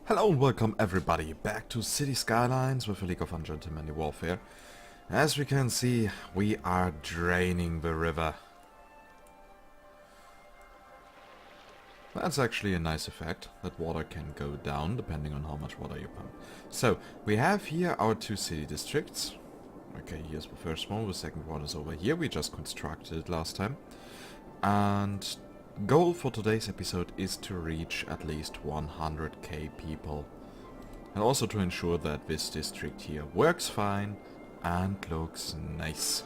Hello and welcome everybody back to City Skylines with a League of Ungentlemanly Warfare. As we can see, we are draining the river. That's actually a nice effect, that water can go down depending on how much water you pump. So, we have here our two city districts. Okay, here's the first one, the second one is over here, we just constructed it last time. And goal for today's episode is to reach at least 100k people. And also to ensure that this district here works fine and looks nice.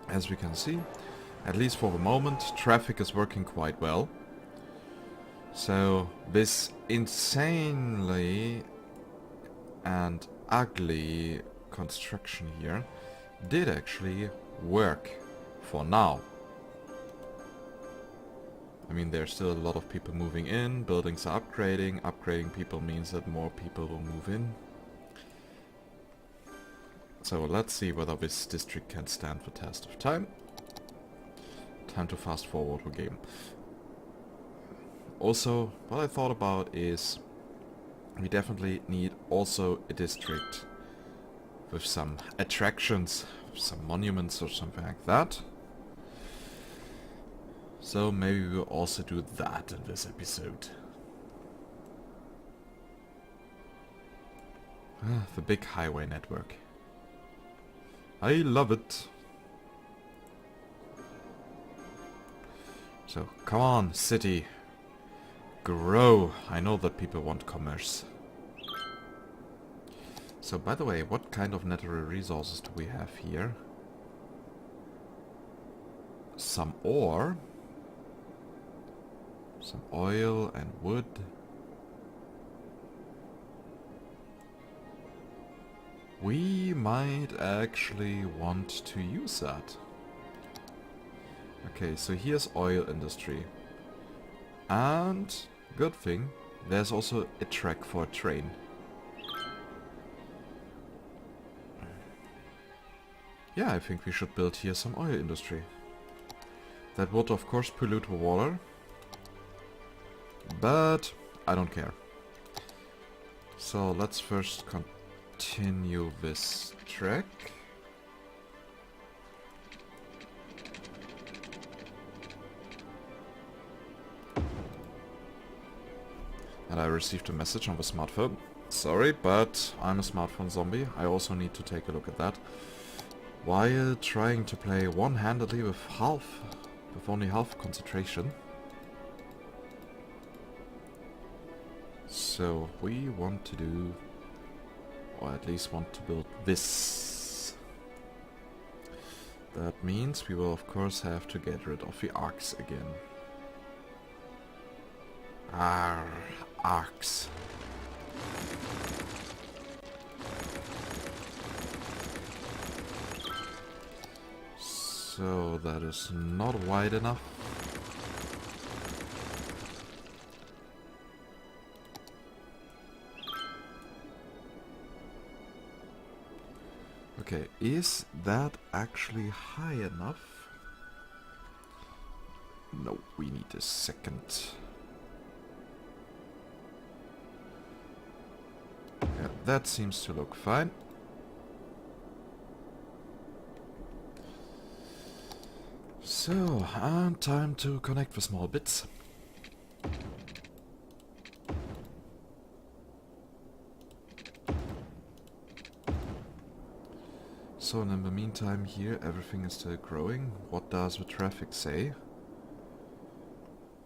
As we can see, at least for the moment, traffic is working quite well. So this insanely and ugly construction here did actually work for now. I mean, there's still a lot of people moving in, buildings are upgrading. Upgrading people means that more people will move in. So let's see whether this district can stand the test of time. Time to fast forward the game. Also, what I thought about is we definitely need also a district with some attractions, some monuments or something like that. So maybe we'll also do that in this episode. The big highway network. I love it. So, come on, city. Grow. I know that people want commerce. So, by the way, what kind of natural resources do we have here? Some ore. Some oil and wood. We might actually want to use that. Okay, so here's oil industry. And, good thing, there's also a track for a train. Yeah, I think we should build here some oil industry. That would of course pollute the water. But I don't care. So let's first continue this track. And I received a message on the smartphone. Sorry, but I'm a smartphone zombie. I also need to take a look at that. While trying to play one-handedly with only half concentration. So we want to do, or at least want to build this. That means we will of course have to get rid of the arcs again. Arcs. So that is not wide enough. Okay, is that actually high enough? No, we need a second. Yeah, that seems to look fine. So, and time to connect the small bits. So, and in the meantime here everything is still growing. What does the traffic say?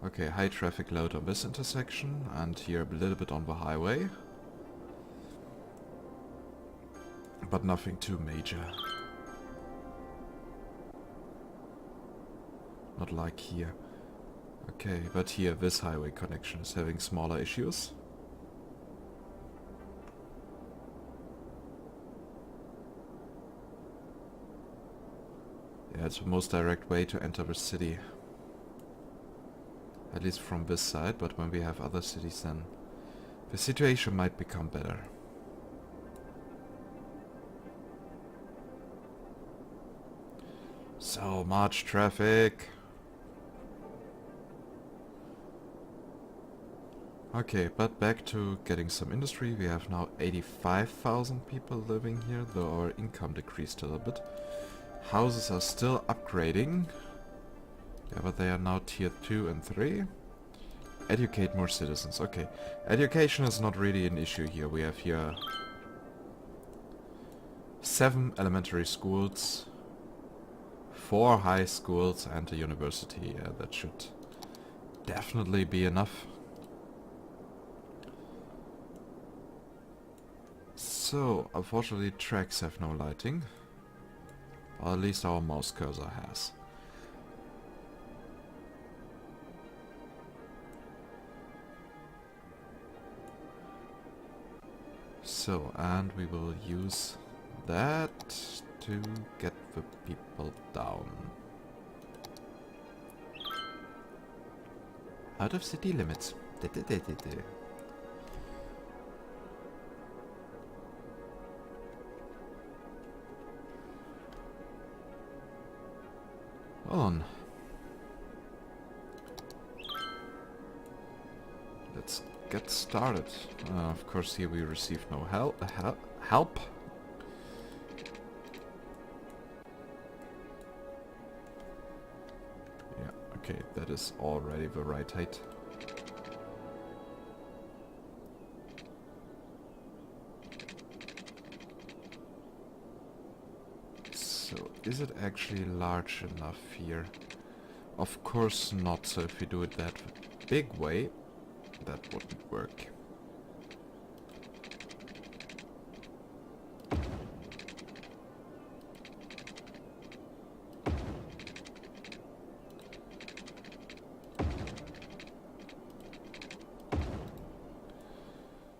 Okay, high traffic load on this intersection and here a little bit on the highway. But nothing too major. Not like here. Okay, but here this highway connection is having smaller issues. Yeah, it's the most direct way to enter the city. At least from this side, but when we have other cities then the situation might become better. So much traffic. Okay, but back to getting some industry. We have now 85,000 people living here, though our income decreased a little bit. Houses are still upgrading. Yeah, but they are now tier 2 and 3. Educate more citizens. Okay, education is not really an issue here. We have here 7 elementary schools, 4 high schools and a university. Yeah, that should definitely be enough. So, unfortunately tracks have no lighting. Or at least our mouse cursor has. So, and we will use that to get the people down. Out of city limits. On. Let's get started. Of course, here we receive no help. Yeah, okay, that is already the right height. So, is it actually large enough here? Of course not, so if we do it that big way, that wouldn't work.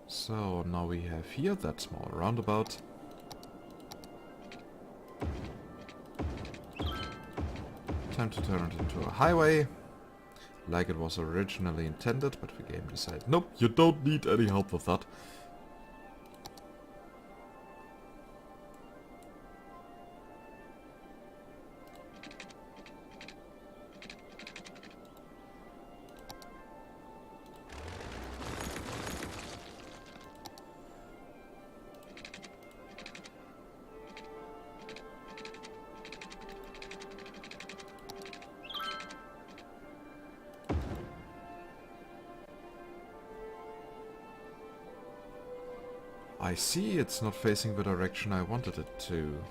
So now we have here that small roundabout. Time to turn it into a highway, like it was originally intended, but the game decided, nope, you don't need any help with that. I see, it's not facing the direction I wanted it to.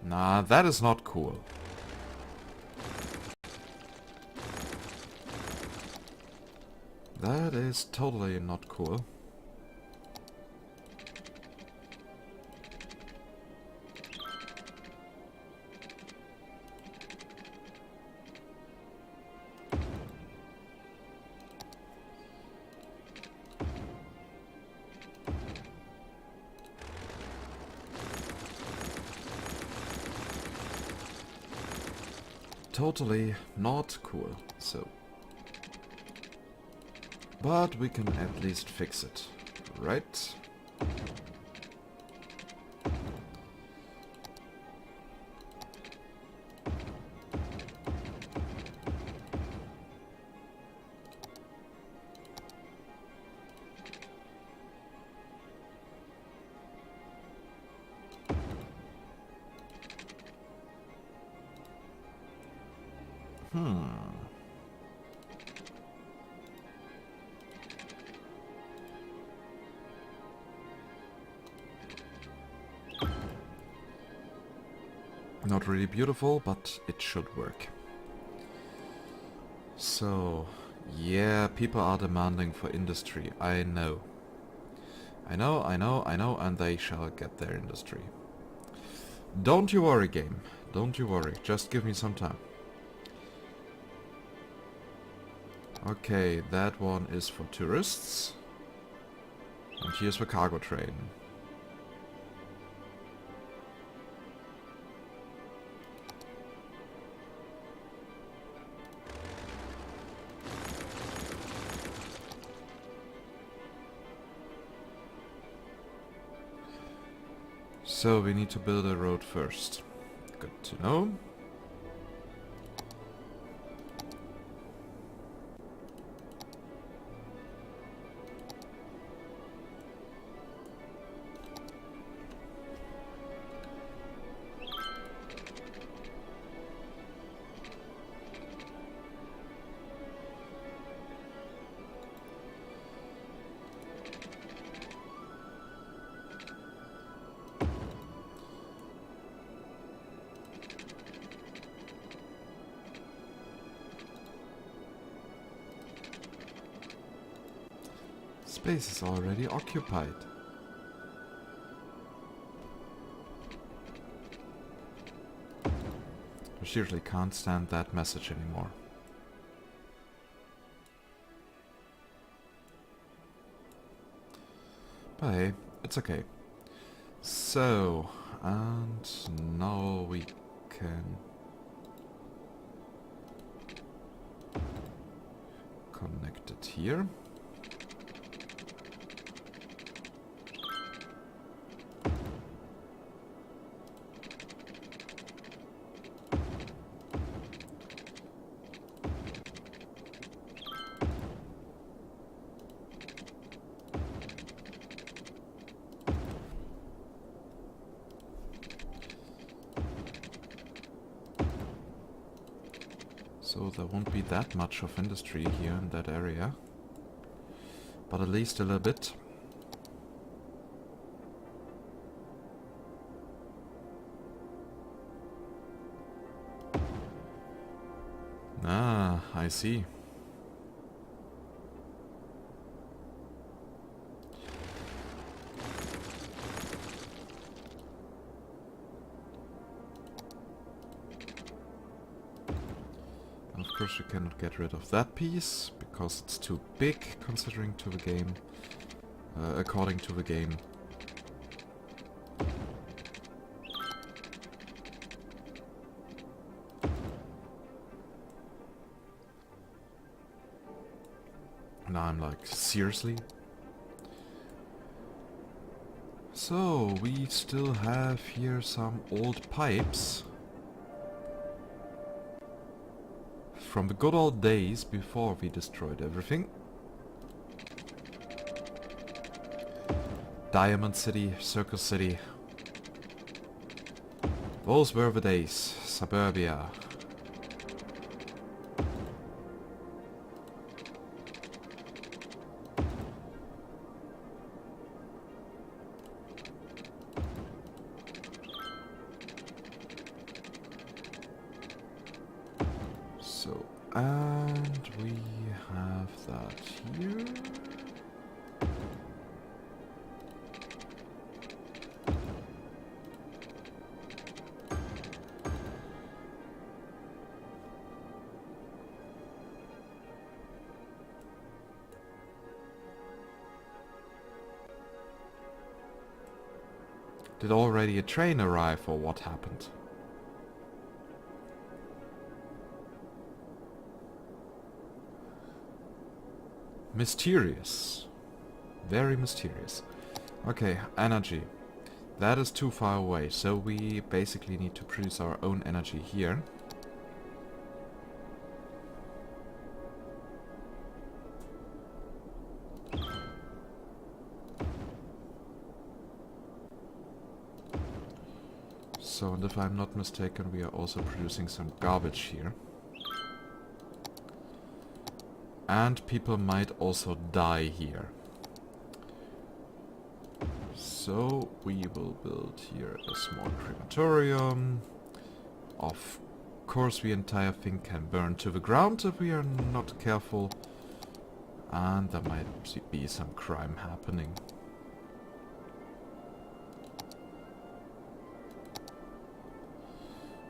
Nah, that is not cool. That is totally not cool. Totally not cool, so. But we can at least fix it, right? Not really beautiful, but it should work. So, yeah, people are demanding for industry. I know. I know, and they shall get their industry. Don't you worry, game. Don't you worry. Just give me some time. Okay, that one is for tourists. And here's the cargo train. So we need to build a road first. Good to know. Space is already occupied. I seriously can't stand that message anymore. But hey, it's okay. So, and now we can connect it here. So there won't be that much of industry here in that area, but at least a little bit. Ah, I see. Of course we cannot get rid of that piece, because it's too big considering to the game, according to the game. Now I'm like, seriously? So, we still have here some old pipes. From the good old days before we destroyed everything. Diamond City, Circus City. Those were the days. Suburbia. So, and we have that here. Did already a train arrive or what happened? Mysterious. Very mysterious. Okay, energy. That is too far away, so we basically need to produce our own energy here. So, and if I'm not mistaken, we are also producing some garbage here. And people might also die here. So we will build here a small crematorium. Of course the entire thing can burn to the ground if we are not careful. And there might be some crime happening.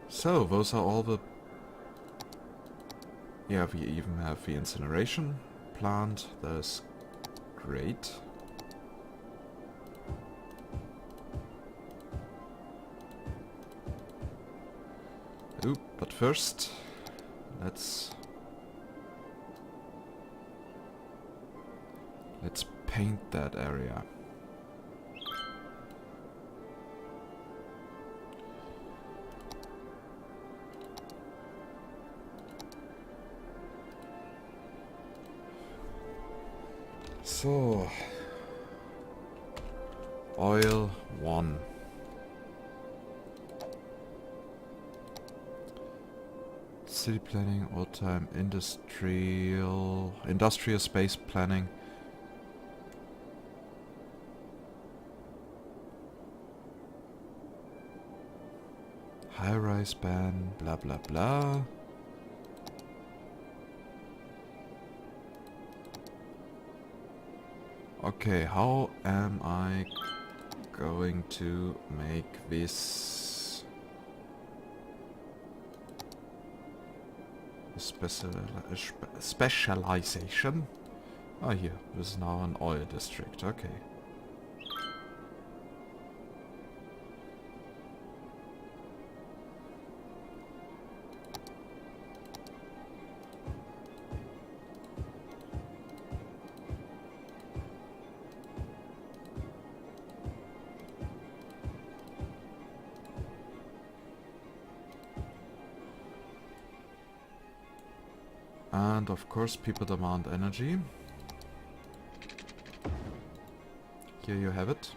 So those are all the... Yeah, we even have the incineration plant. That's great. Oop, but first, let's paint that area. So, oil 1. City planning, all-time industrial space planning. High-rise ban, blah blah blah. Okay, how am I going to make this specialization? Oh, here. This is now an oil district. Okay. And of course people demand energy. Here you have it.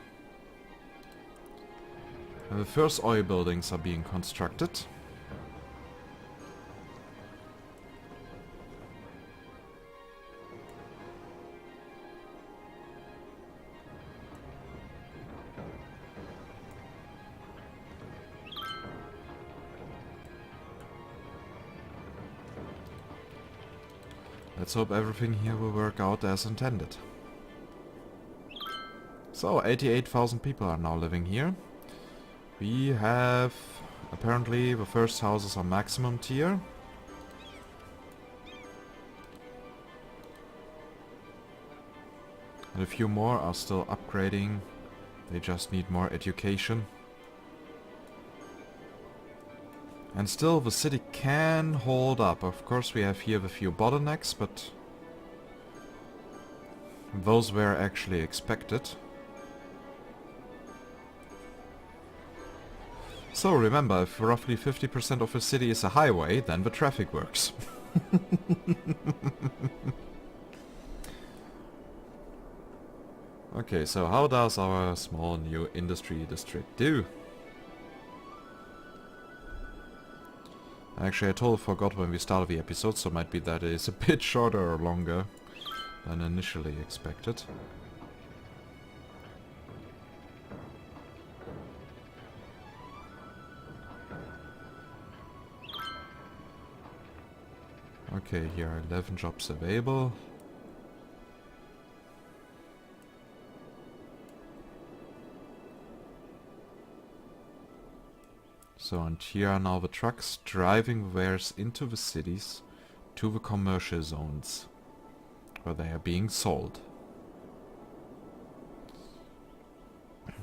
And the first oil buildings are being constructed. Let's hope everything here will work out as intended. So, 88,000 people are now living here. We have... apparently the first houses are maximum tier. And a few more are still upgrading. They just need more education. And still the city can hold up. Of course we have here a few bottlenecks, but those were actually expected. So remember, if roughly 50% of a city is a highway, then the traffic works. Okay, so how does our small new industry district do? Actually, I totally forgot when we started the episode, so might be that it is a bit shorter or longer than initially expected. Okay, here are 11 jobs available. So, and here are now the trucks driving wares into the cities to the commercial zones where they are being sold.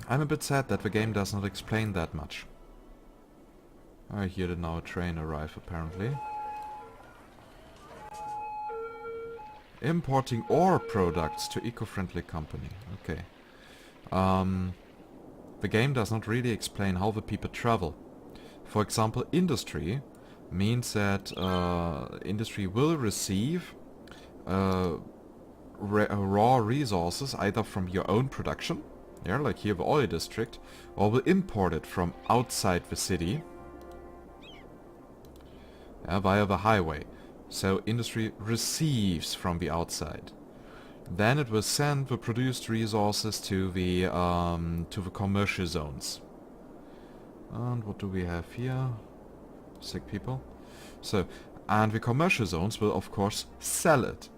I'm a bit sad that the game does not explain that much. I hear that now a train arrive apparently. Importing ore products to eco-friendly company. Okay. The game does not really explain how the people travel. For example, industry means that industry will receive raw resources either from your own production, yeah, like here the oil district, or will import it from outside the city via the highway. So industry receives from the outside. Then it will send the produced resources to the commercial zones. And what do we have here? Sick people. So, and the commercial zones will of course sell it.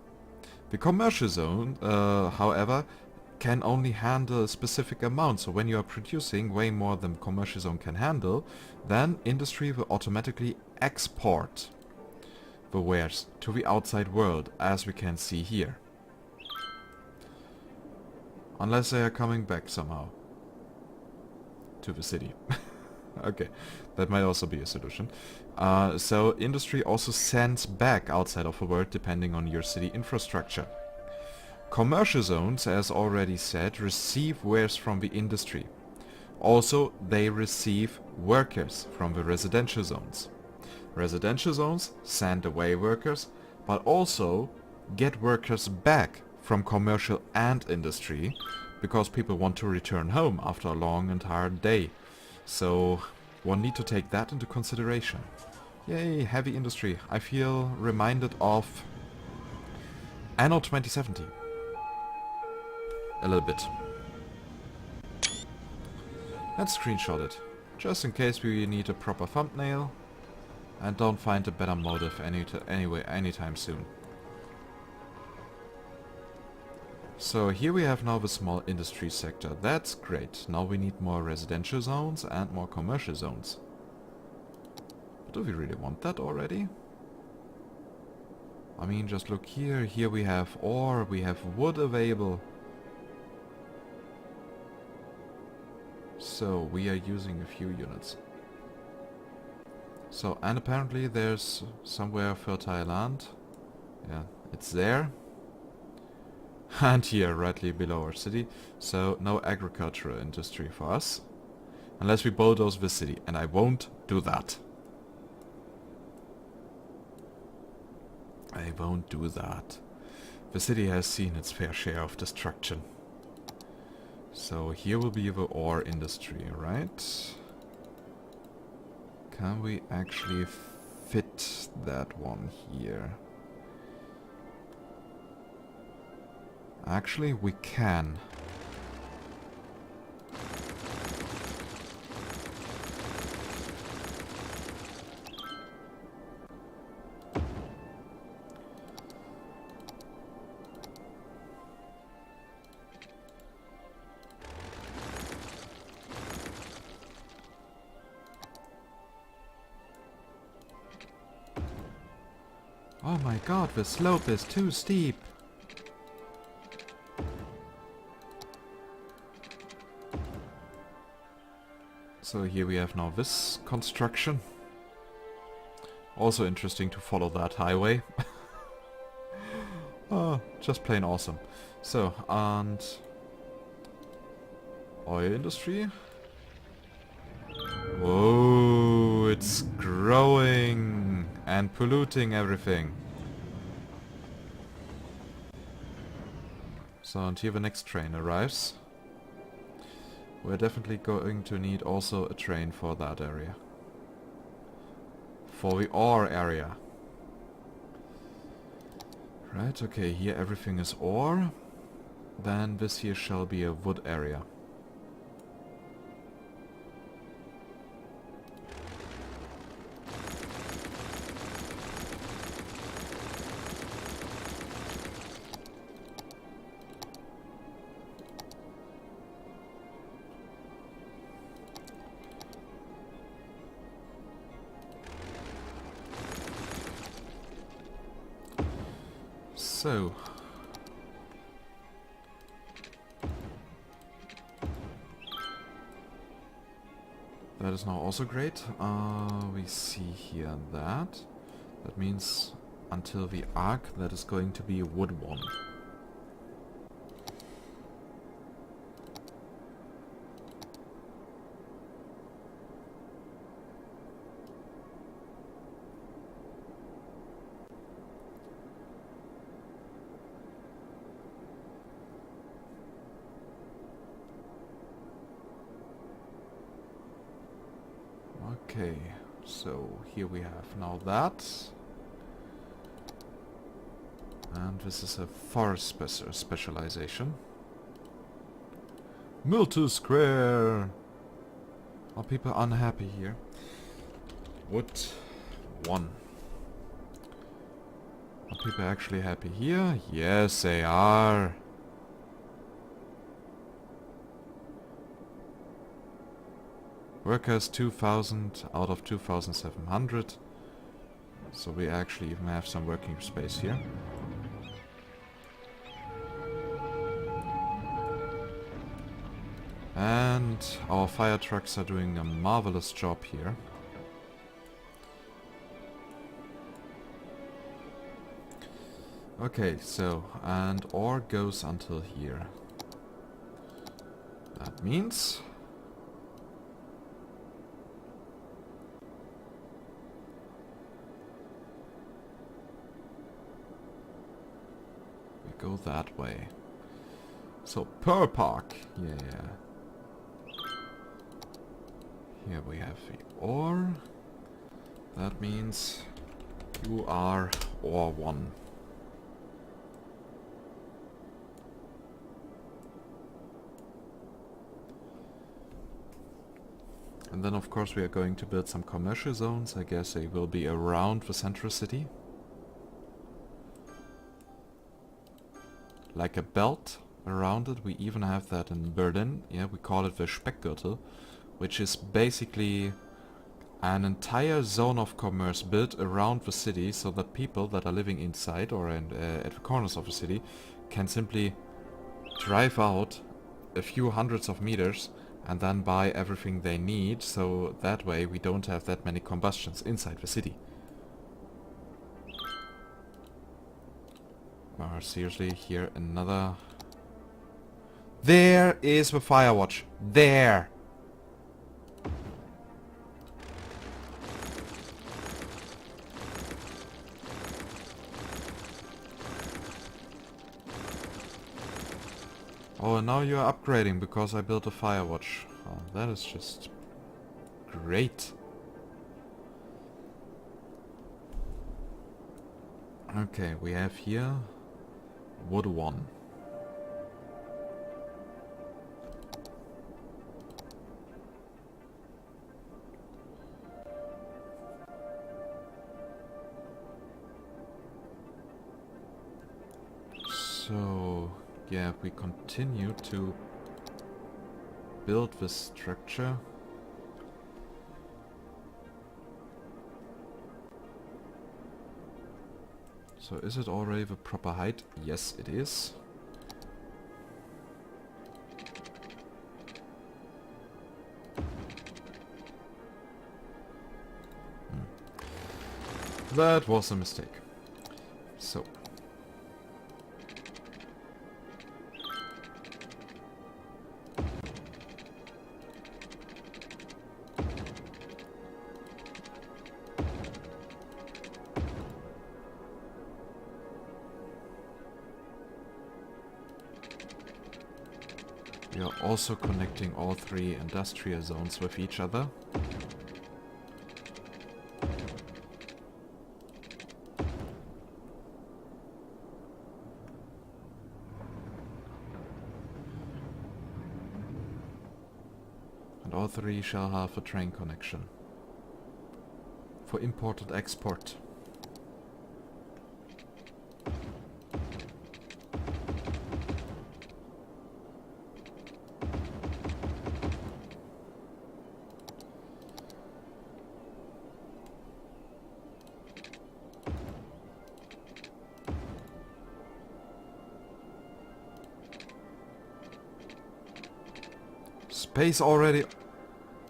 The commercial zone, however, can only handle a specific amount. So when you are producing way more than the commercial zone can handle, then industry will automatically export the wares to the outside world, as we can see here. Unless they are coming back somehow to the city. Okay, that might also be a solution. So industry also sends back outside of the world depending on your city infrastructure. Commercial zones, as already said, receive wares from the industry. Also, they receive workers from the residential zones. Residential zones send away workers, but also get workers back from commercial and industry, because people want to return home after a long and hard day. So one need to take that into consideration. Yay, heavy industry. I feel reminded of Anno 2070. A little bit. Let's screenshot it, just in case we need a proper thumbnail and don't find a better motive anytime soon. So here we have now the small industry sector. That's great. Now we need more residential zones and more commercial zones. But do we really want that already? I mean, just look here. Here we have ore, we have wood available. So we are using a few units. So, and apparently there's somewhere fertile land. Yeah, it's there. And here, rightly below our city. So, no agricultural industry for us. Unless we bulldoze the city. And I won't do that. I won't do that. The city has seen its fair share of destruction. So, here will be the ore industry, right? Can we actually fit that one here? Actually, we can. Oh my god, the slope is too steep. So here we have now this construction. Also interesting to follow that highway. Oh, just plain awesome. So, and oil industry. Whoa, it's growing and polluting everything. So, and here the next train arrives. We're definitely going to need also a train for that area. For the ore area. Right, okay, here everything is ore. Then this here shall be a wood area. So, that is now also great. We see here that. That means until the arc, that is going to be a wood one. Okay, so here we have now that. And this is a forest specialization. Milton Square! Are people unhappy here? Wood 1. Are people actually happy here? Yes, they are. Workers 2000 out of 2700. So we actually even have some working space here. And our fire trucks are doing a marvelous job here. Okay, so, and ore goes until here. That means we go that way. So, per park, yeah. Here we have the ore. That means you are ore 1. And then of course we are going to build some commercial zones. I guess they will be around the central city. Like a belt around it. We even have that in Berlin. Yeah, we call it the Speckgürtel, which is basically an entire zone of commerce built around the city so that people that are living inside or at the corners of the city can simply drive out a few hundreds of meters and then buy everything they need, so that way we don't have that many combustions inside the city. Seriously, here another... There is the Firewatch! There! Oh, and now you're upgrading because I built a Firewatch. Oh, that is just great. Okay, we have here Wood 1. So, yeah, if we continue to build this structure, so is it already the proper height? Yes, it is. That was a mistake. So. We are also connecting all three industrial zones with each other. And all three shall have a train connection for import and export. Space already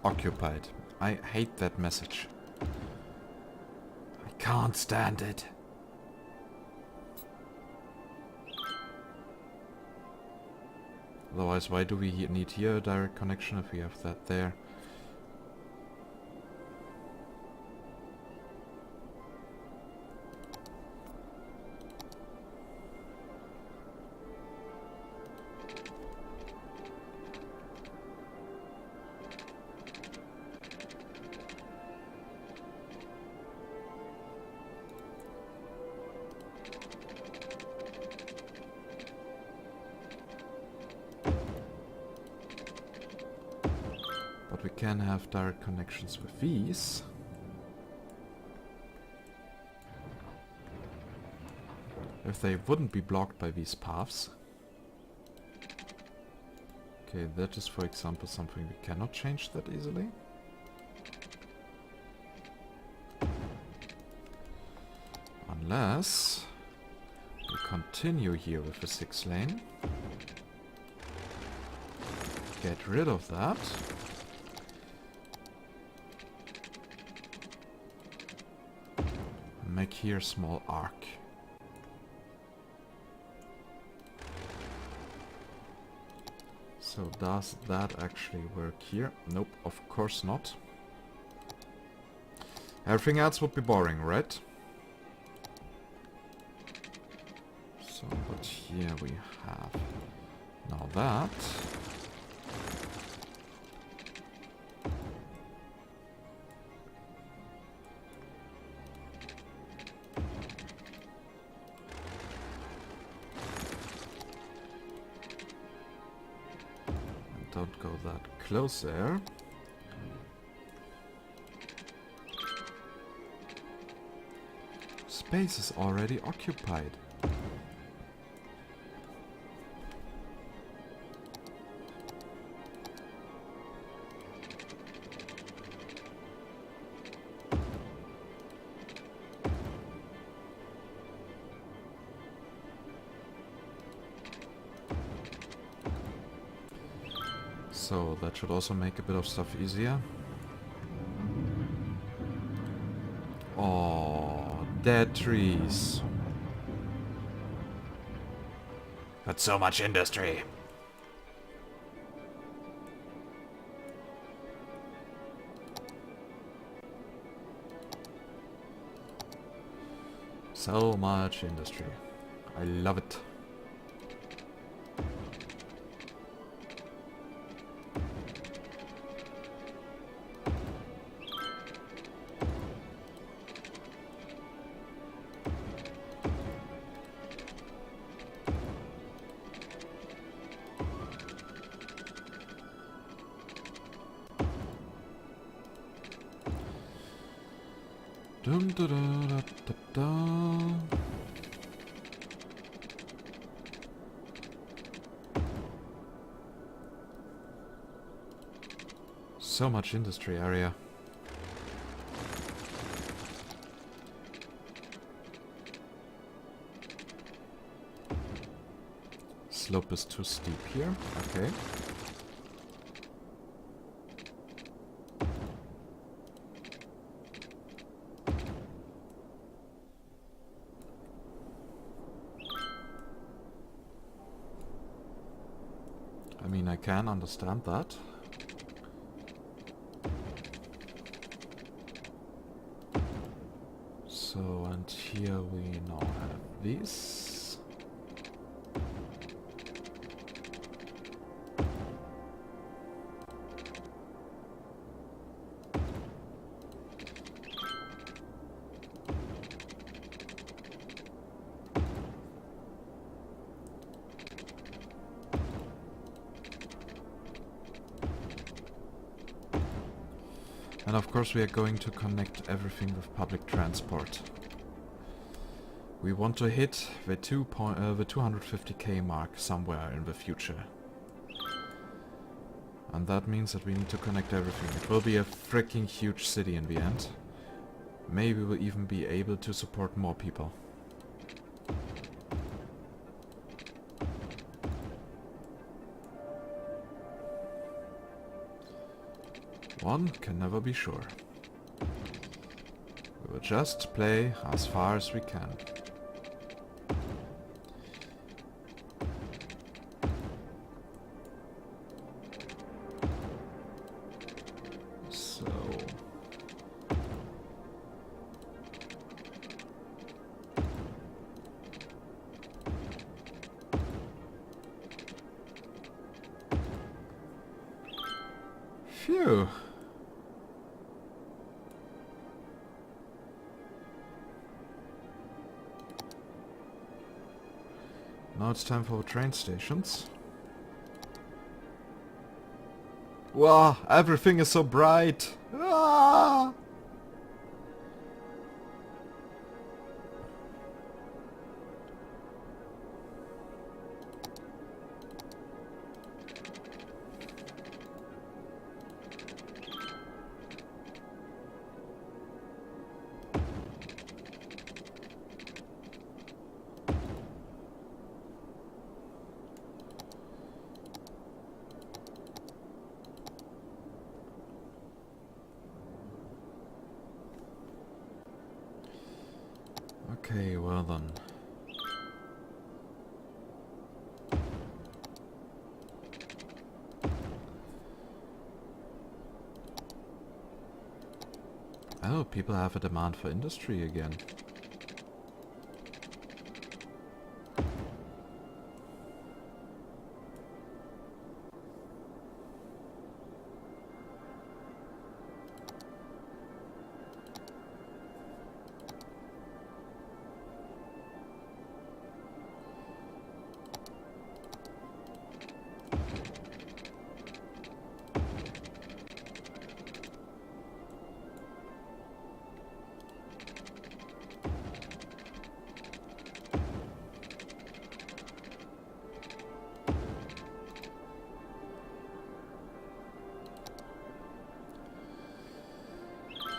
occupied. I hate that message. I can't stand it. Otherwise, why do we need here a direct connection if we have that there? But we can have direct connections with these. If they wouldn't be blocked by these paths. Okay, that is, for example, something we cannot change that easily. Unless we continue here with the 6 lane. Get rid of that. Make here a small arc. So does that actually work here? Nope, of course not. Everything else would be boring, right? So, but here we have now that. Don't go that close there. Space is already occupied. So that should also make a bit of stuff easier. Oh, dead trees. That's so much industry. So much industry. I love it. Dum da da da da da. So much industry area. Slope is too steep here. Okay. I mean, I can understand that. So, and here we now have these. And of course we are going to connect everything with public transport. We want to hit the 250k mark somewhere in the future. And that means that we need to connect everything. It will be a freaking huge city in the end. Maybe we'll even be able to support more people. One can never be sure. We will just play as far as we can. So... Phew! Now it's time for the train stations. Wow, everything is so bright! Ah! Okay, well then. Oh, people have a demand for industry again.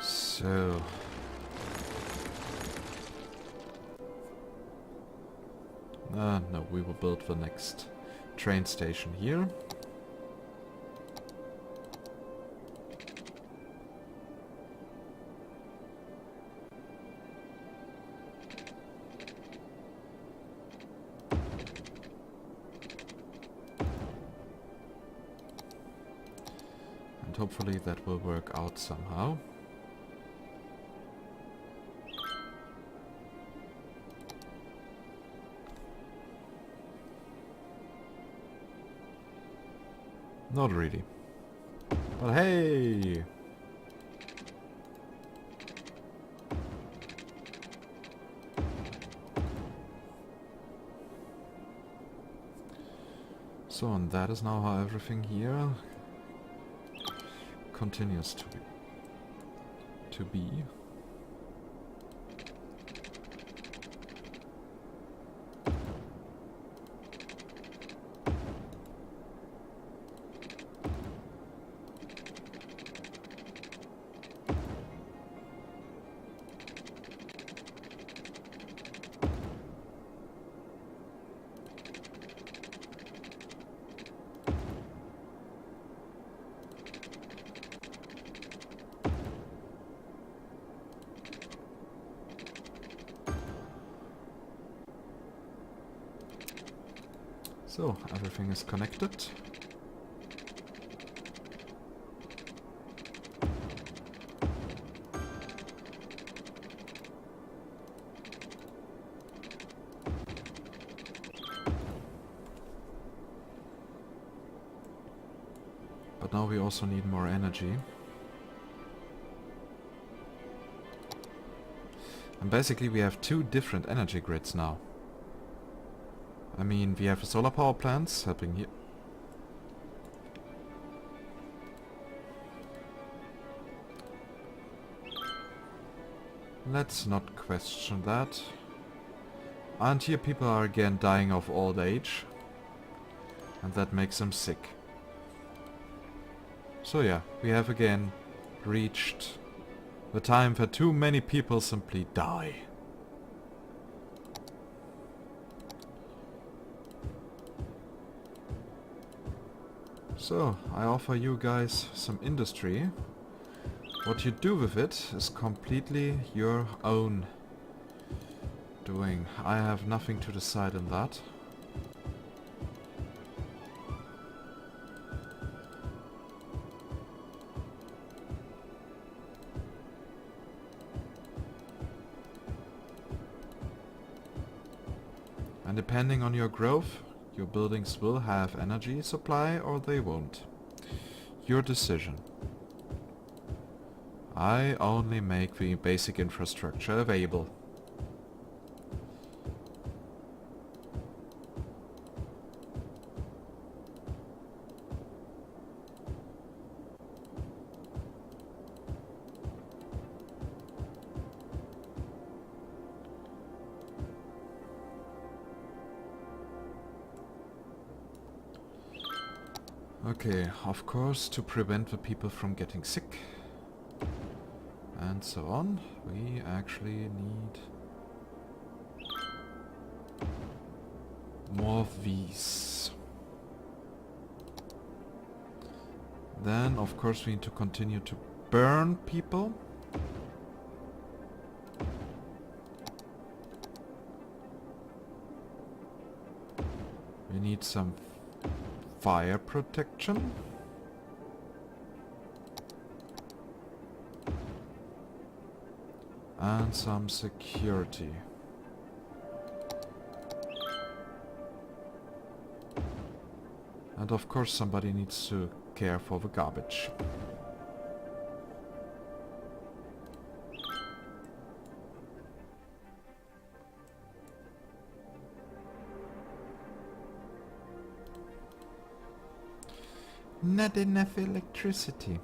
So... no, we will build the next train station here. And hopefully that will work out somehow. Not really. But hey! So, and that is now how everything here continues to be. So, everything is connected. But now we also need more energy. And basically we have two different energy grids now. I mean, we have the solar power plants helping here. Let's not question that. And here people are again dying of old age. And that makes them sick. So yeah, we have again reached the time where too many people simply die. So, I offer you guys some industry. What you do with it is completely your own doing. I have nothing to decide on that. And depending on your growth, your buildings will have energy supply or they won't. Your decision. I only make the basic infrastructure available. Okay, of course, to prevent the people from getting sick and so on, we actually need more of these. Then, of course, we need to continue to burn people. We need some fire protection. And some security. And of course somebody needs to care for the garbage. Not enough electricity.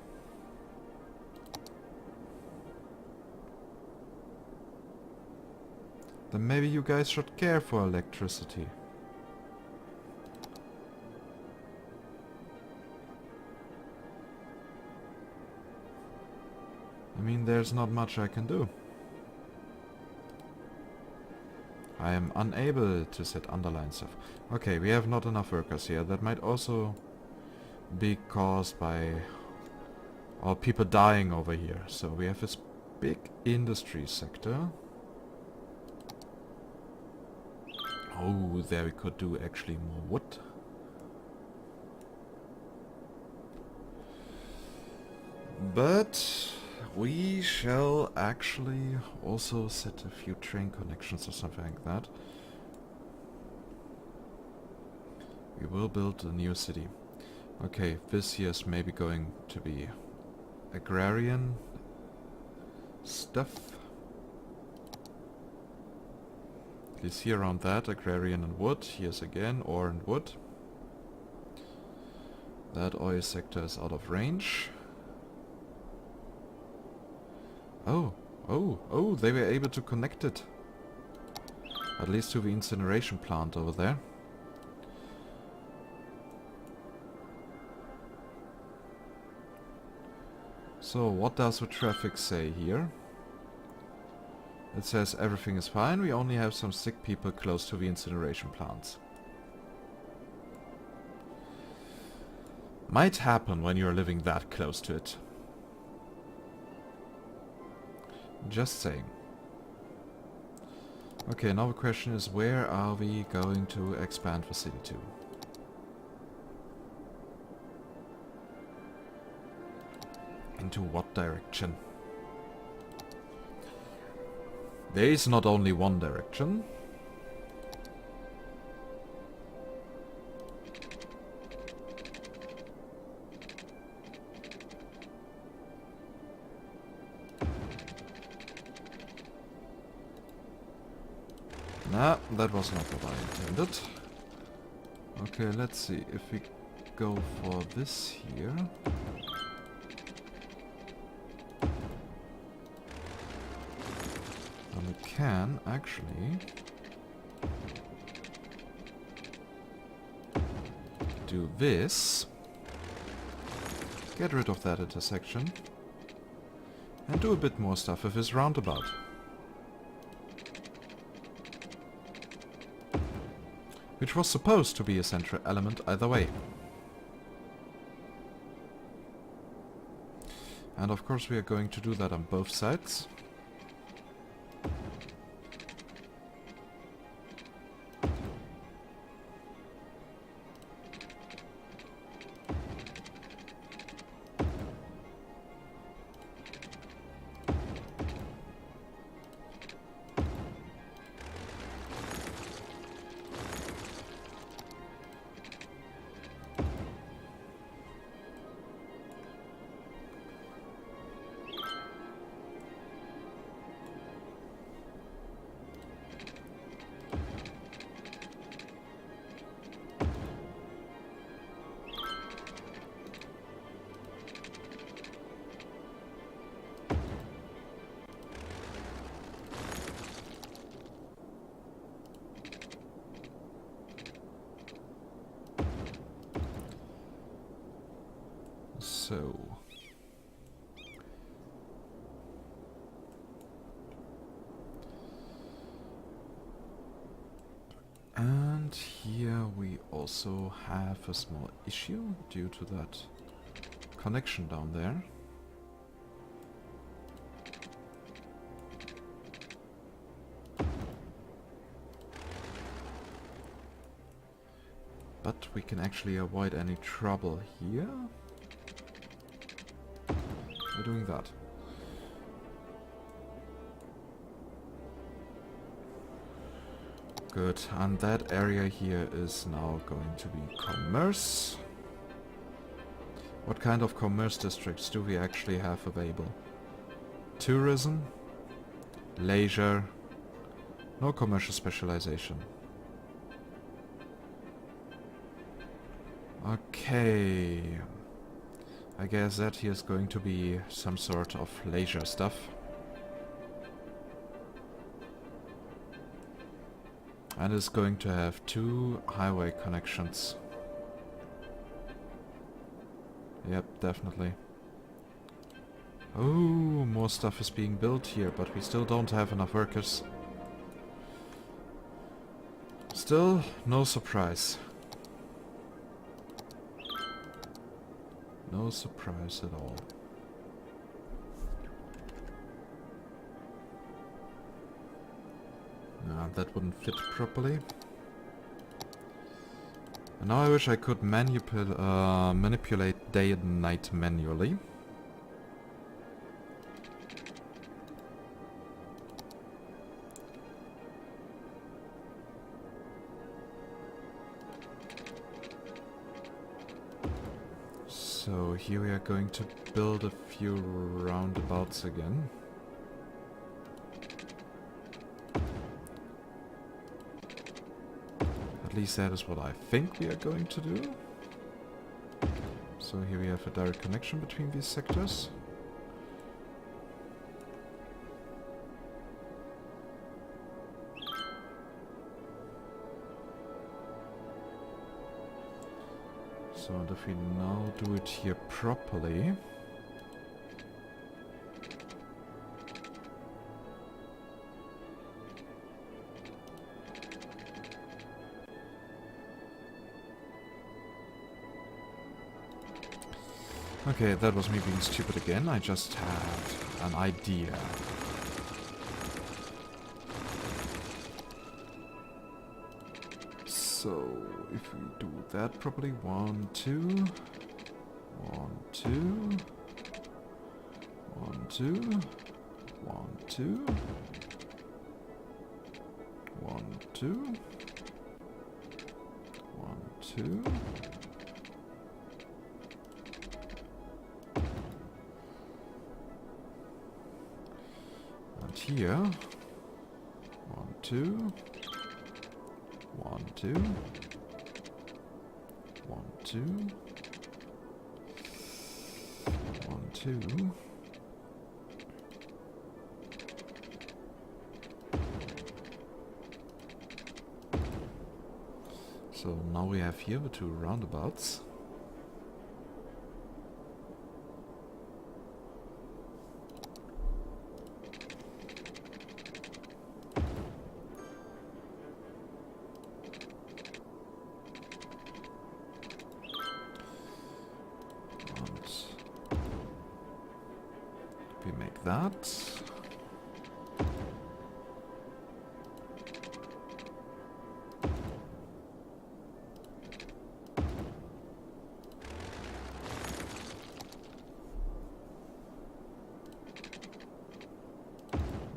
Then maybe you guys should care for electricity. I mean, there's not much I can do. I am unable to set underline stuff. Okay, we have not enough workers here. That might also be caused by all people dying over here. So we have this big industry sector. Oh, there we could do actually more wood. But we shall actually also set a few train connections or something like that. We will build a new city. Okay, this here is maybe going to be agrarian stuff. You see around that, agrarian and wood. Here's again, ore and wood. That oil sector is out of range. Oh, they were able to connect it. At least to the incineration plant over there. So, what does the traffic say here? It says everything is fine, we only have some sick people close to the incineration plants. Might happen when you're living that close to it. Just saying. Okay, now the question is, where are we going to expand the city to? Into what direction? There is not only one direction. Nah, that was not what I intended. Okay, let's see. If we go for this here... then we can actually... do this. Get rid of that intersection. And do a bit more stuff with this roundabout. Which was supposed to be a central element either way. And of course we are going to do that on both sides. So... and here we also have a small issue due to that connection down there. But we can actually avoid any trouble here. We're doing that. Good, and that area here is now going to be commerce. What kind of commerce districts do we actually have available? Tourism, leisure, no commercial specialization. Okay. I guess that here is going to be some sort of leisure stuff. And it's going to have 2 highway connections. Yep, definitely. Oh, more stuff is being built here, but we still don't have enough workers. Still, no surprise. No surprise at all. Nah, that wouldn't fit properly. And now I wish I could manipulate day and night manually. So here we are going to build a few roundabouts again. At least that is what I think we are going to do. So here we have a direct connection between these sectors. So and if we now do it here properly, okay, that was me being stupid again. I just had an idea. So, if we do that properly, 1, 2, 1, 2, 1, 2, 1, 2, 1, 2, 1, 2. And here, 1, 2, 1, 2, 1, 2, 1, 2. So now we have here the two roundabouts. We make that.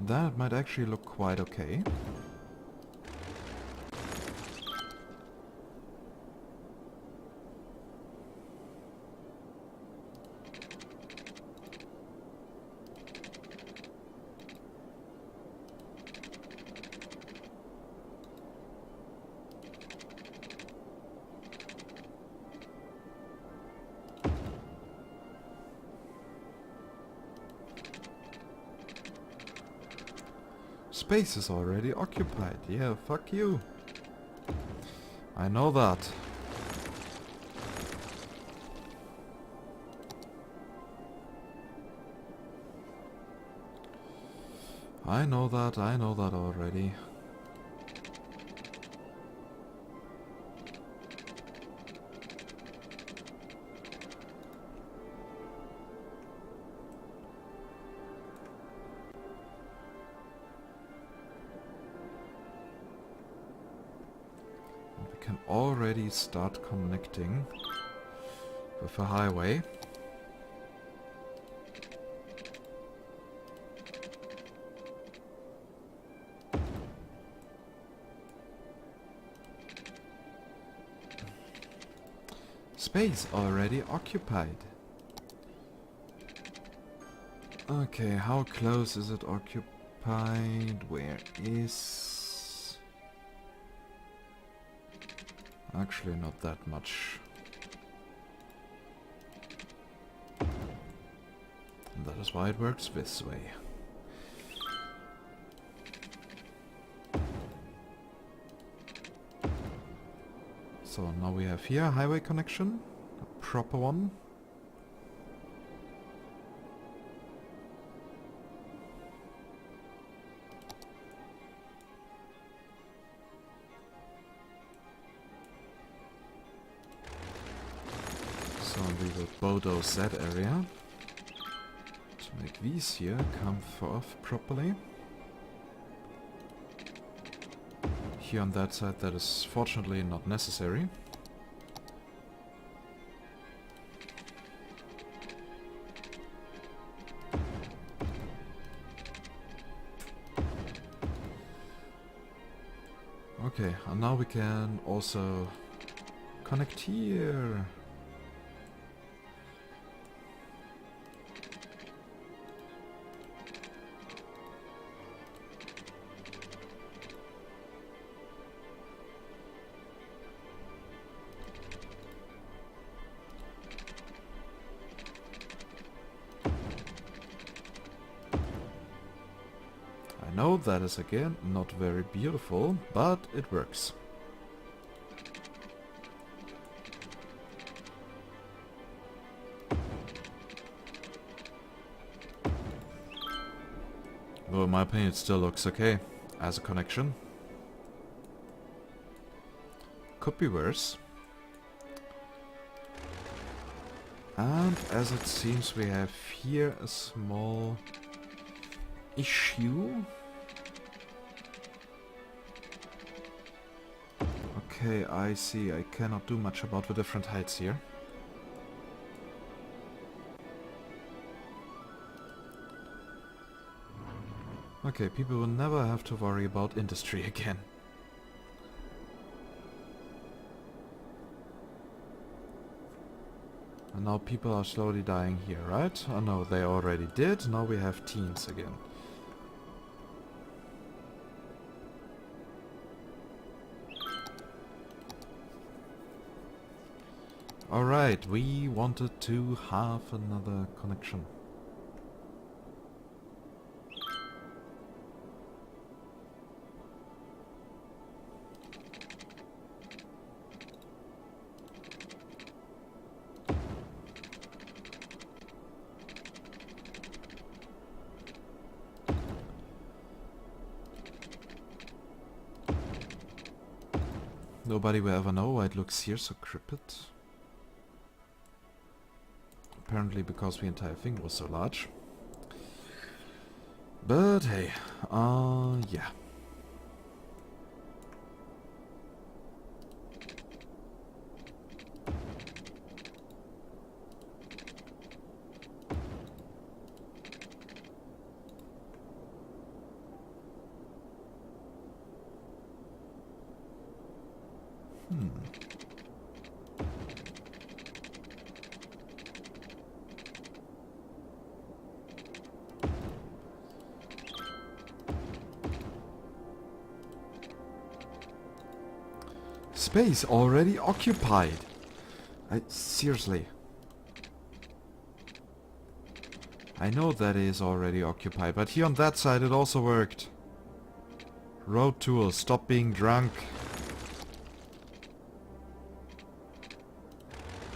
That might actually look quite okay. Space is already occupied. Yeah, fuck you. I know that. I know that already. Can already start connecting with a highway. Space already occupied. Okay, how close is it occupied? Where is... Actually, not that much. And that is why it works this way. So now we have here a highway connection, a proper one. So we will bulldoze that area to make these here come off properly. Here on that side that is fortunately not necessary. Okay, and now we can also connect here. I know that is again not very beautiful, but it works. Well, in my opinion, it still looks okay as a connection. Could be worse. And as it seems, we have here a small issue. Okay, I see. I cannot do much about the different heights here. Okay, people will never have to worry about industry again. And now people are slowly dying here, right? Oh no, they already did. Now we have teens again. Alright, we wanted to have another connection. Nobody will ever know why it looks here so crooked. Apparently because the entire thing was so large. But hey, yeah. Space already occupied. Seriously. I know that is already occupied, but here on that side it also worked. Road tool, stop being drunk.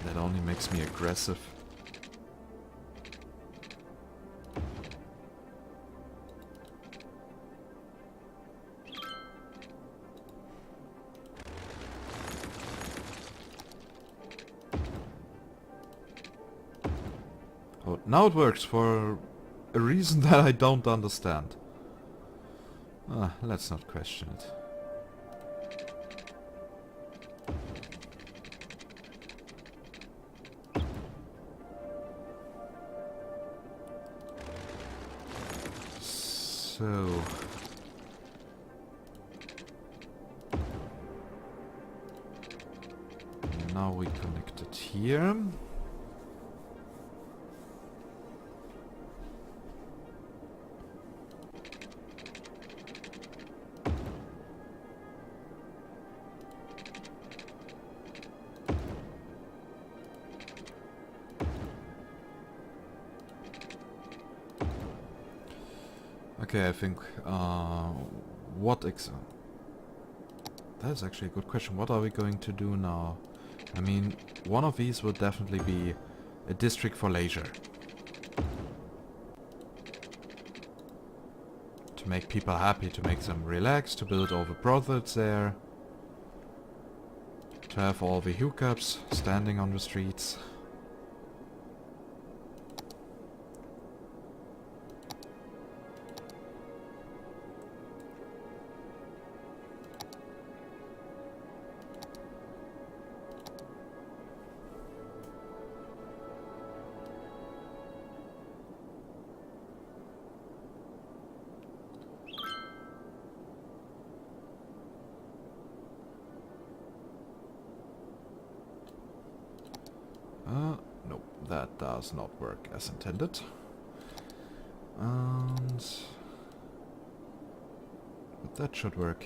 That only makes me aggressive. Oh, now it works for a reason that I don't understand. Let's not question it. So... now we connect it here. Okay, I think, that is actually a good question. What are we going to do now? I mean, one of these will definitely be a district for leisure. To make people happy, to make them relax, to build all the brothels there. To have all the hookups standing on the streets. Nope, that does not work as intended. And... but that should work.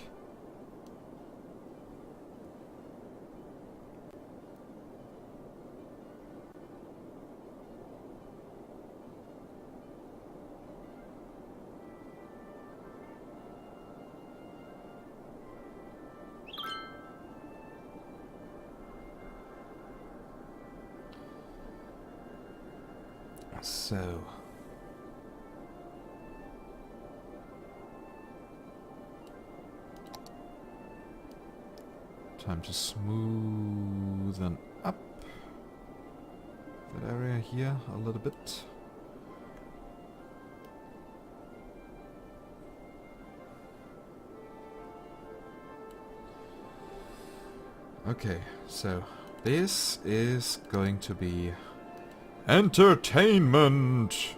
So... time to smoothen up that area here a little bit. Okay, so this is going to be entertainment!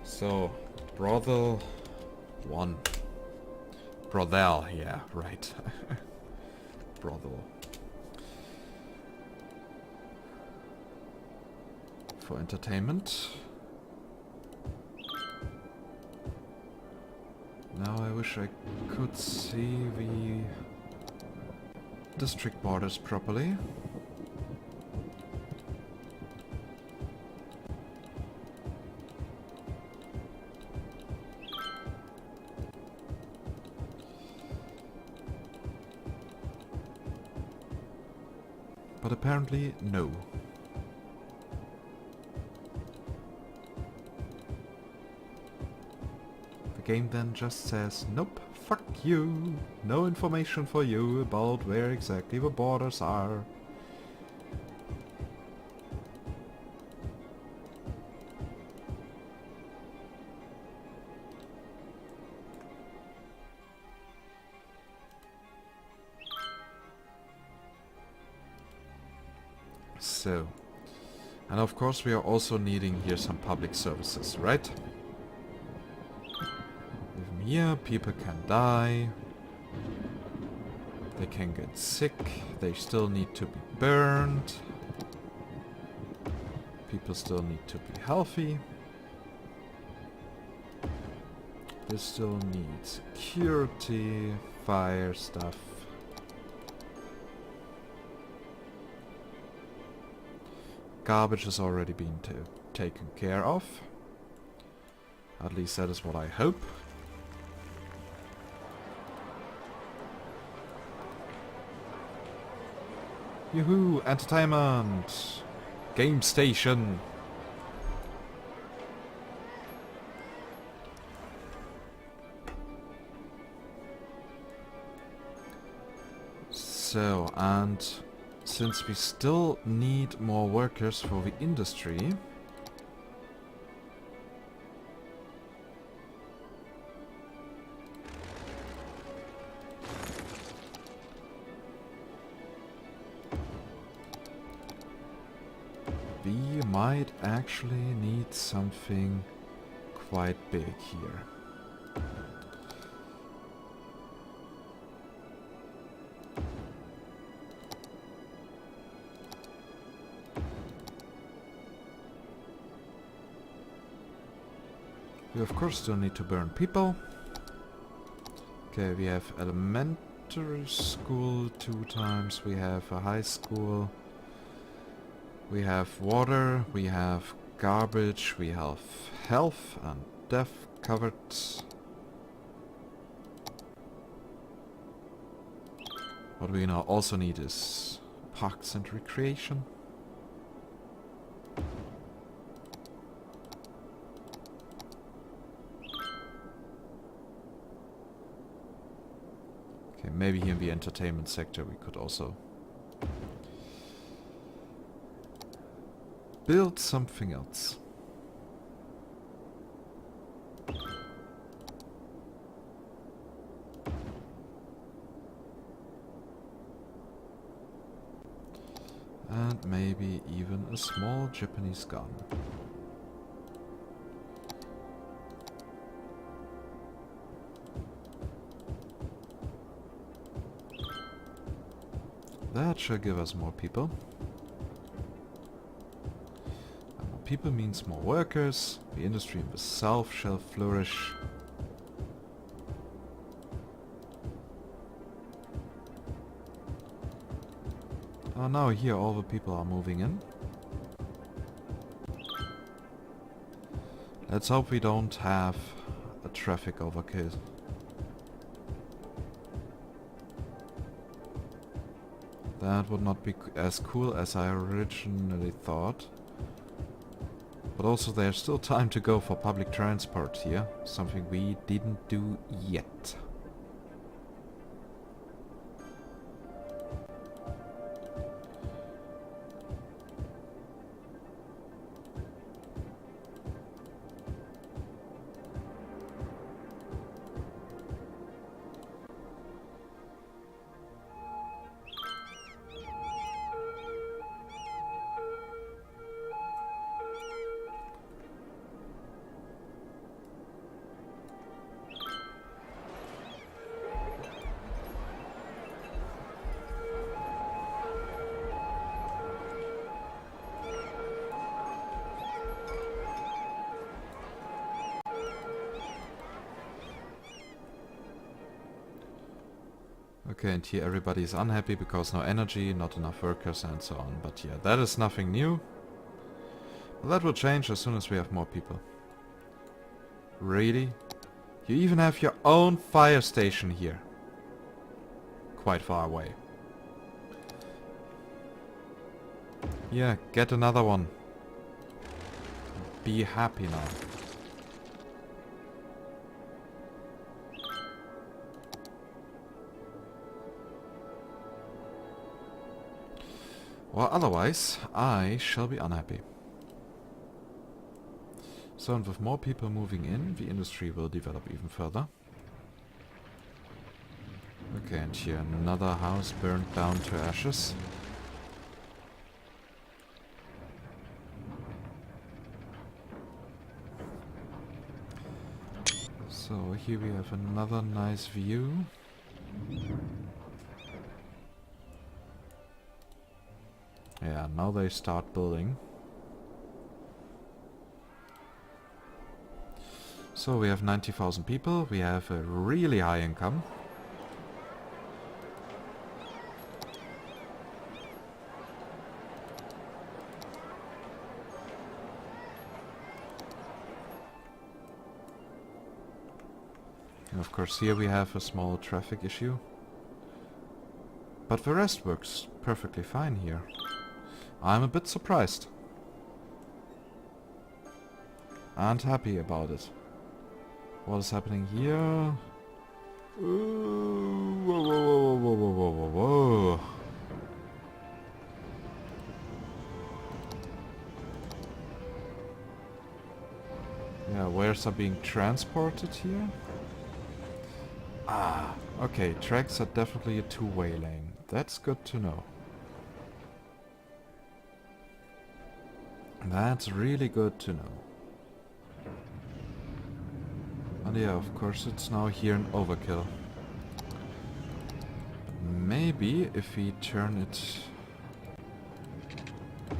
So, brothel 1. Brothel, yeah, right. Brothel. For entertainment. Now I wish I could see the district borders properly. But apparently, no. The game then just says, nope, fuck you. No information for you about where exactly the borders are. So, and of course we are also needing here some public services, right? Even here, people can die, they can get sick, they still need to be burned, people still need to be healthy, they still need security, fire stuff. Garbage has already been taken care of. At least that is what I hope. Yoo-hoo! Entertainment! Game station! So, and... since we still need more workers for the industry, we might actually need something quite big here. We of course still need to burn people. Okay, we have elementary school 2 times, we have a high school, we have water, we have garbage, we have health and death covered. What we now also need is parks and recreation. Okay, maybe here in the entertainment sector we could also build something else. And maybe even a small Japanese gun. That should give us more people. And more people means more workers. The industry itself shall flourish. Oh, now here all the people are moving in. Let's hope we don't have a traffic overkill. That would not be as cool as I originally thought. But also there's still time to go for public transport here. Something we didn't do yet. Okay, and here everybody is unhappy because no energy, not enough workers and so on. But yeah, that is nothing new. But that will change as soon as we have more people. Really? You even have your own fire station here. Quite far away. Yeah, get another one. Be happy now. Or otherwise, I shall be unhappy. So, and with more people moving in, the industry will develop even further. Okay, and here another house burned down to ashes. So, here we have another nice view. Yeah, now they start building. So we have 90,000 people, we have a really high income. And of course here we have a small traffic issue. But the rest works perfectly fine here. I'm a bit surprised. And happy about it. What is happening here? Ooh, whoa, whoa, whoa, whoa, whoa, whoa, whoa, whoa. Yeah, wares are being transported here? Ah, okay, tracks are definitely a two-way lane. That's good to know. That's really good to know. And yeah, of course it's now here an overkill. Maybe if we turn it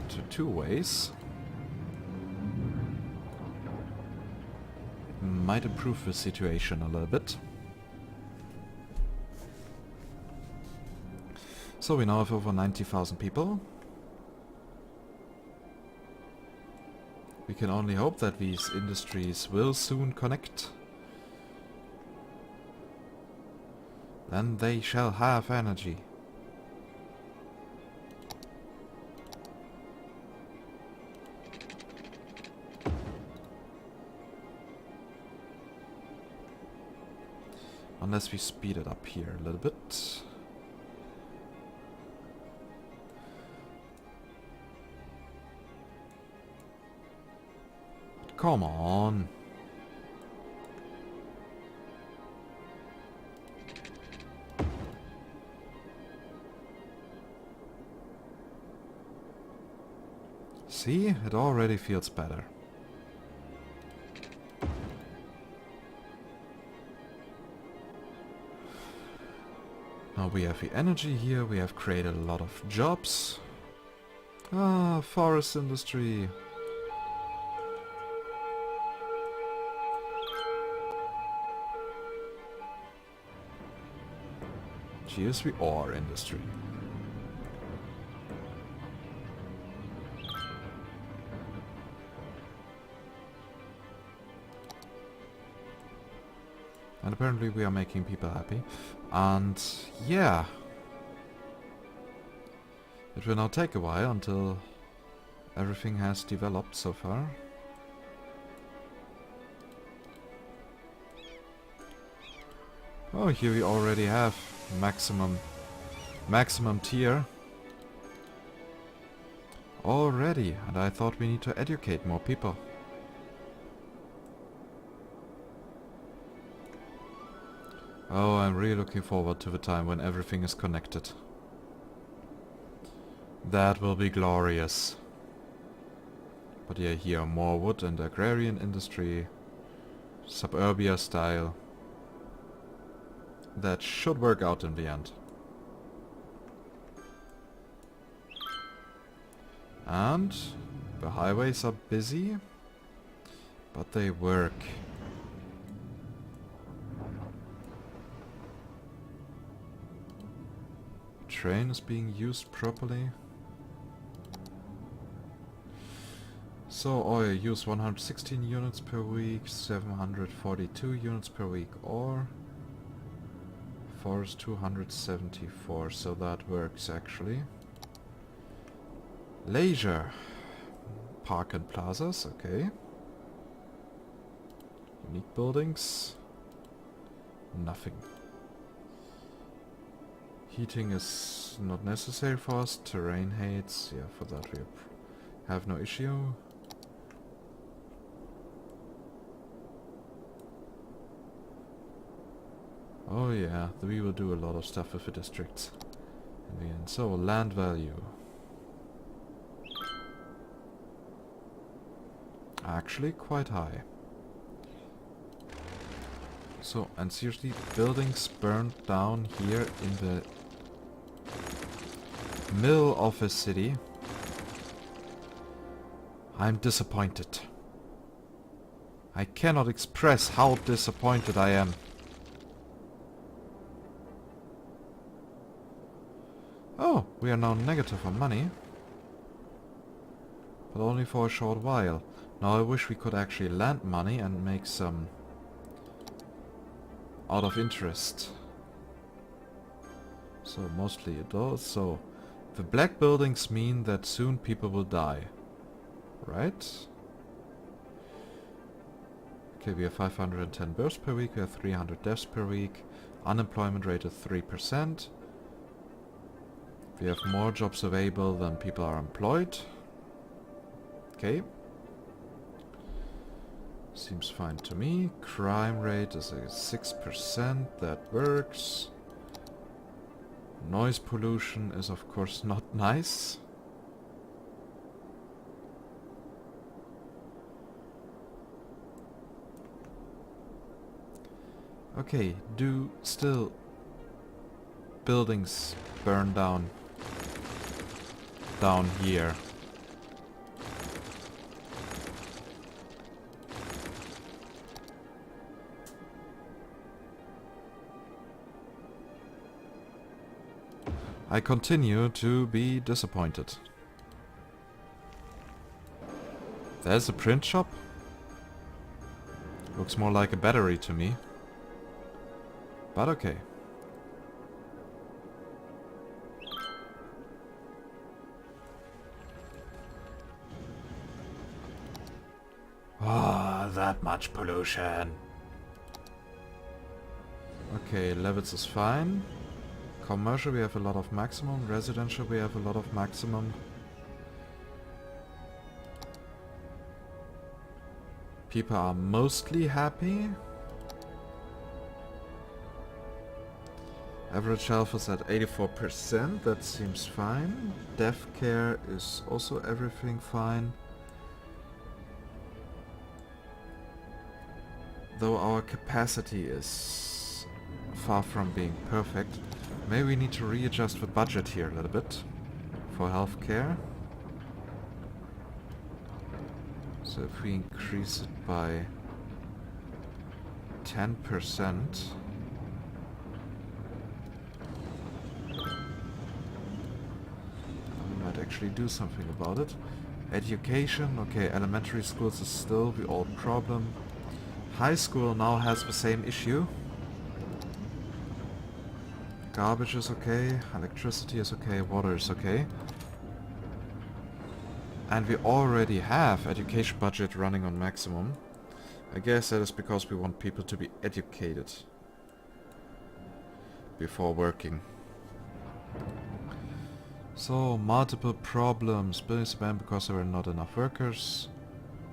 to two ways, might improve the situation a little bit. So we now have over 90,000 people. We can only hope that these industries will soon connect. Then they shall have energy. Unless we speed it up here a little bit. But come on. See, it already feels better. Now we have the energy here, we have created a lot of jobs. Ah, forest industry. Here's the ore industry. And apparently we are making people happy. And yeah. It will now take a while until everything has developed so far. Oh, here we already have maximum tier. Already, and I thought we need to educate more people. Oh, I'm really looking forward to the time when everything is connected. That will be glorious. But yeah, here more wood and agrarian industry, suburbia style. That should work out in the end. And the highways are busy, but they work. Train is being used properly. So oil use 116 units per week, 742 units per week, or forest 274, so that works actually. Leisure. Park and plazas, okay. Unique buildings. Nothing. Heating is not necessary for us. Terrain heights, yeah, for that we have no issue. Oh yeah, we will do a lot of stuff with the districts in the end. So, land value. Actually quite high. So, and seriously, buildings burned down here in the middle of a city. I'm disappointed. I cannot express how disappointed I am. Oh, we are now negative on money. But only for a short while. Now I wish we could actually lend money and make some out of interest. So mostly it does. So the black buildings mean that soon people will die. Right? Okay, we have 510 births per week, we have 300 deaths per week. Unemployment rate is 3%. We have more jobs available than people are employed. Okay. Seems fine to me. Crime rate is at 6%. That works. Noise pollution is of course not nice. Okay, do still buildings burn down here? I continue to be disappointed. There's a print shop? Looks more like a battery to me. But okay. Ah, that much pollution. Okay, levels is fine. Commercial we have a lot of maximum. Residential we have a lot of maximum. People are mostly happy. Average health is at 84%, that seems fine. Death care is also everything fine. Though our capacity is far from being perfect. Maybe we need to readjust the budget here a little bit for healthcare. So if we increase it by 10%, we might actually do something about it. Education, okay, elementary schools is still the old problem. High school now has the same issue. Garbage is okay, electricity is okay, water is okay. And we already have education budget running on maximum. I guess that is because we want people to be educated before working. So, multiple problems. Buildings banned because there were not enough workers.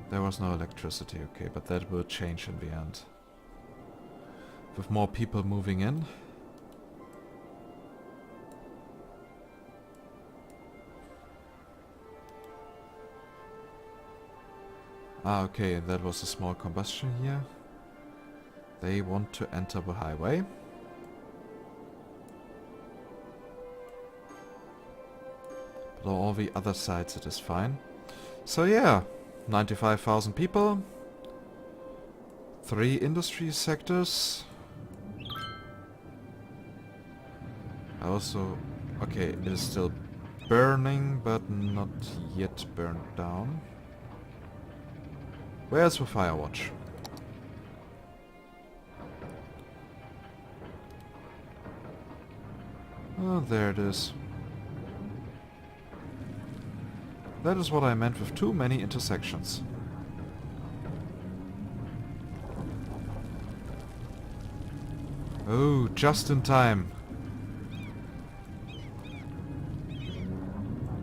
There was no electricity, okay, but that will change in the end. With more people moving in. Ah, okay, that was a small combustion here. They want to enter the highway. But on all the other sides it is fine. So yeah, 95,000 people. 3 industry sectors. Also, okay, it is still burning, but not yet burned down. Where's the Firewatch? Oh, there it is. That is what I meant with too many intersections. Oh, just in time.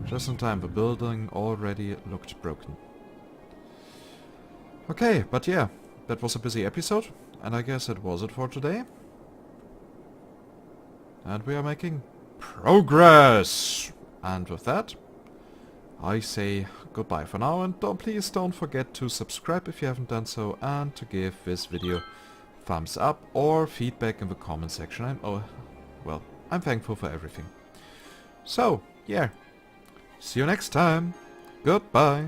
Just in time, the building already looked broken. Okay, but yeah, that was a busy episode, and I guess that was it for today. And we are making progress! And with that, I say goodbye for now, and please don't forget to subscribe if you haven't done so, and to give this video thumbs up or feedback in the comment section. I'm thankful for everything. So, yeah, see you next time. Goodbye.